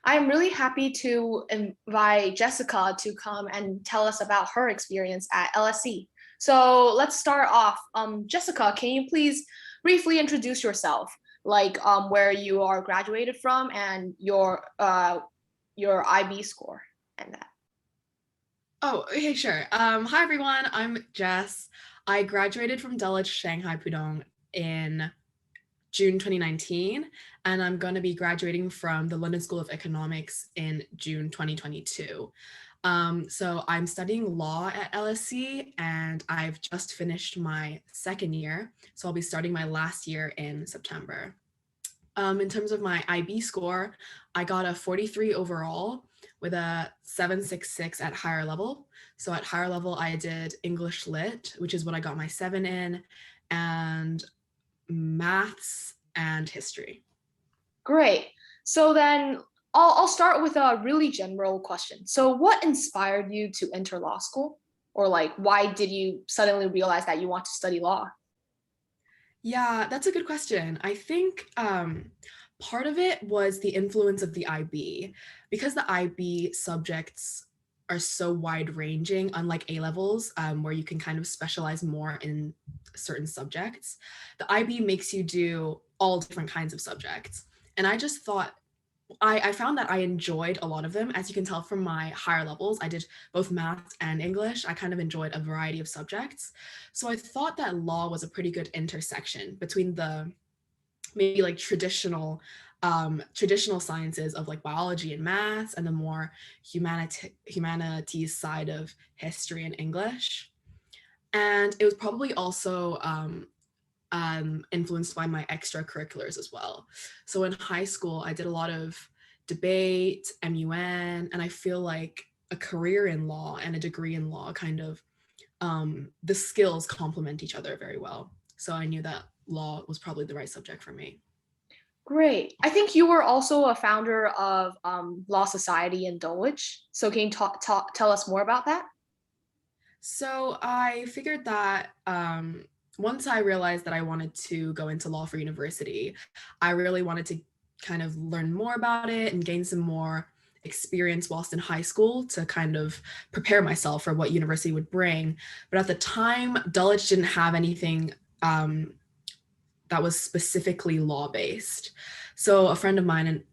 I'm really happy to invite Jessica to come and tell us about her experience at LSE. So let's start off. Jessica, can you please briefly introduce yourself, like where you are graduated from and your IB score and that. Oh, okay, sure. Hi everyone. I'm Jess. I graduated from Dulwich Shanghai Pudong in June 2019, and I'm going to be graduating from the London School of Economics in June 2022. So I'm studying law at LSE, and I've just finished my second year. So I'll be starting my last year in September. In terms of my IB score, I got a 43 overall with a 766 at higher level. So at higher level, I did English Lit, which is what I got my 7 in, and maths and history. Great. So then I'll start with a really general question. So what inspired you to enter law school? Or like why did you suddenly realize that you want to study law? Yeah, that's a good question. I think part of it was the influence of the IB. Because the IB subjects are so wide ranging, unlike A levels, where you can kind of specialize more in certain subjects. The IB makes you do all different kinds of subjects. And I just thought I found that I enjoyed a lot of them. As you can tell from my higher levels, I did both math and English. I kind of enjoyed a variety of subjects. So I thought that law was a pretty good intersection between the maybe like traditional sciences of like biology and maths and the more humanities side of history and English. And it was probably also influenced by my extracurriculars as well. So in high school, I did a lot of debate, MUN, and I feel like a career in law and a degree in law kind of the skills complement each other very well. So I knew that law was probably the right subject for me. Great. I think you were also a founder of Law Society in Dulwich. So can you tell us more about that? So I figured that once I realized that I wanted to go into law for university, I really wanted to kind of learn more about it and gain some more experience whilst in high school to kind of prepare myself for what university would bring. But at the time, Dulwich didn't have anything that was specifically law based. So a friend of mine,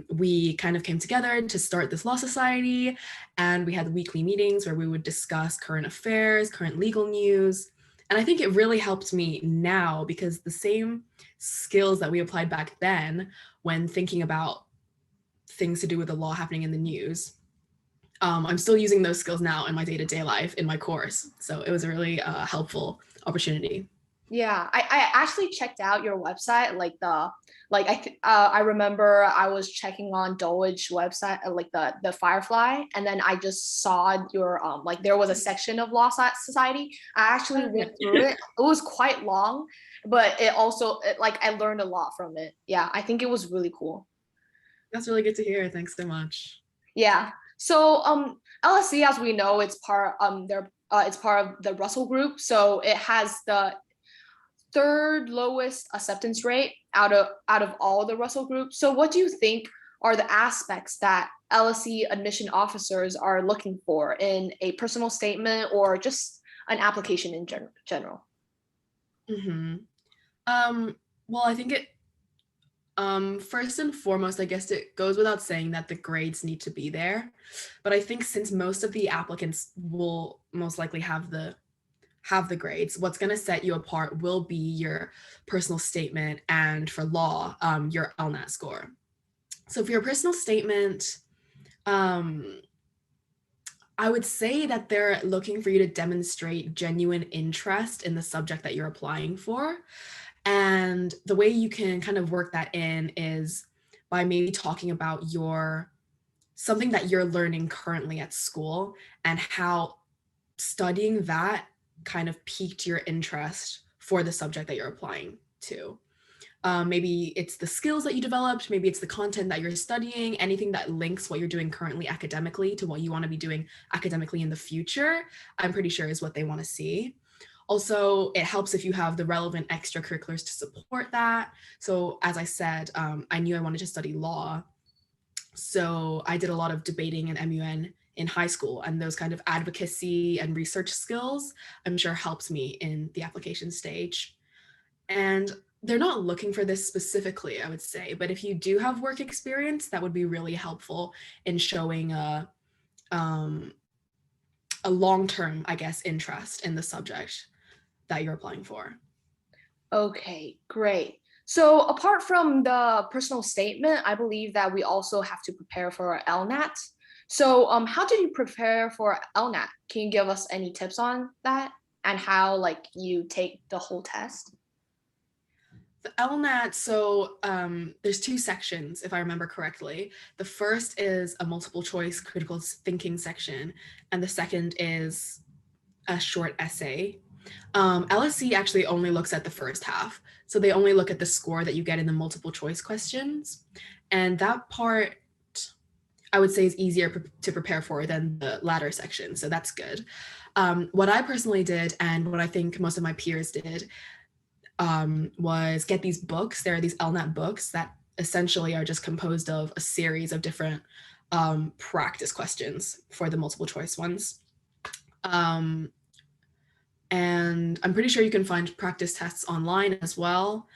we kind of came together to start this law society, and we had weekly meetings where we would discuss current affairs, current legal news. And I think it really helped me now because the same skills that we applied back then when thinking about things to do with the law happening in the news, I'm still using those skills now in my day to day life in my course. So it was a really helpful opportunity. Yeah, I actually checked out your website, I remember I was checking on Dulwich website, like the Firefly, and then I just saw your like there was a section of Society. I actually Oh, went through yeah. it. It was quite long, but like I learned a lot from it. Yeah, I think it was really cool. That's really good to hear. Thanks so much. Yeah. So LSE, as we know, it's part of the Russell Group, so it has the third lowest acceptance rate out of all the Russell groups. So what do you think are the aspects that LSE admission officers are looking for in a personal statement or just an application in general? hmm well, I think first and foremost, I guess it goes without saying that the grades need to be there. But I think since most of the applicants will most likely have the grades, what's going to set you apart will be your personal statement and for law, your LNAT score. So for your personal statement, um, I would say that they're looking for you to demonstrate genuine interest in the subject that you're applying for. And the way you can kind of work that in is by maybe talking about your something that you're learning currently at school and how studying that kind of piqued your interest for the subject that you're applying to. Maybe it's the skills that you developed, maybe it's the content that you're studying, anything that links what you're doing currently academically to what you want to be doing academically in the future, I'm pretty sure is what they want to see. Also, it helps if you have the relevant extracurriculars to support that. So, as I said, I knew I wanted to study law. So I did a lot of debating and MUN in high school, and those kind of advocacy and research skills, I'm sure, helps me in the application stage. And they're not looking for this specifically, I would say, but if you do have work experience, that would be really helpful in showing um, a long-term, I guess, interest in the subject that you're applying for. Okay, great. So apart from the personal statement, I believe that we also have to prepare for LNAT. So how did you prepare for LNAT? Can you give us any tips on that and how like you take the whole test? The LNAT, so there's two sections, if I remember correctly. The first is a multiple choice critical thinking section, and the second is a short essay. LSE actually only looks at the first half. So they only look at the score that you get in the multiple choice questions. And that part, I would say, is easier to prepare for than the latter section. So that's good. What I personally did, and what I think most of my peers did, was get these books. There are these LNAT books that essentially are just composed of a series of different practice questions for the multiple choice ones. Um, and I'm pretty sure you can find practice tests online as well.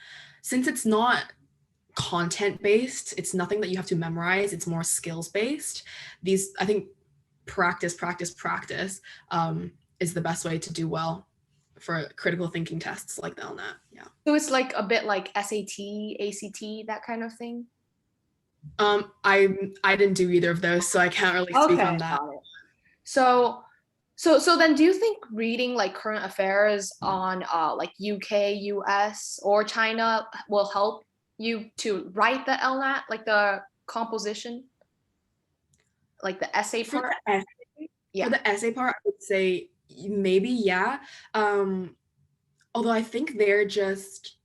Since it's not content based, it's nothing that you have to memorize, it's more skills based. These, I think, practice is the best way to do well for critical thinking tests like the LNAT. Yeah. So it's like a bit like SAT, ACT, that kind of thing. I didn't do either of those, so I can't really speak Okay, on that. got it. So so then do you think reading like current affairs on like UK, US or China will help you to write the LNAT, like the composition, like the essay For part? the essay, for Yeah. the essay part, I would say maybe yeah. Um, Although I think they're just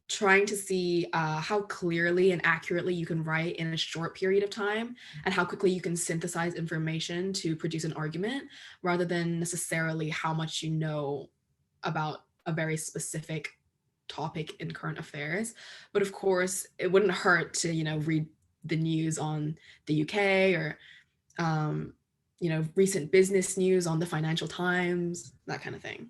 trying to see how clearly and accurately you can write in a short period of time and how quickly you can synthesize information to produce an argument rather than necessarily how much you know about a very specific topic in current affairs. But of course, it wouldn't hurt to, read the news on the UK or, recent business news on the Financial Times, that kind of thing.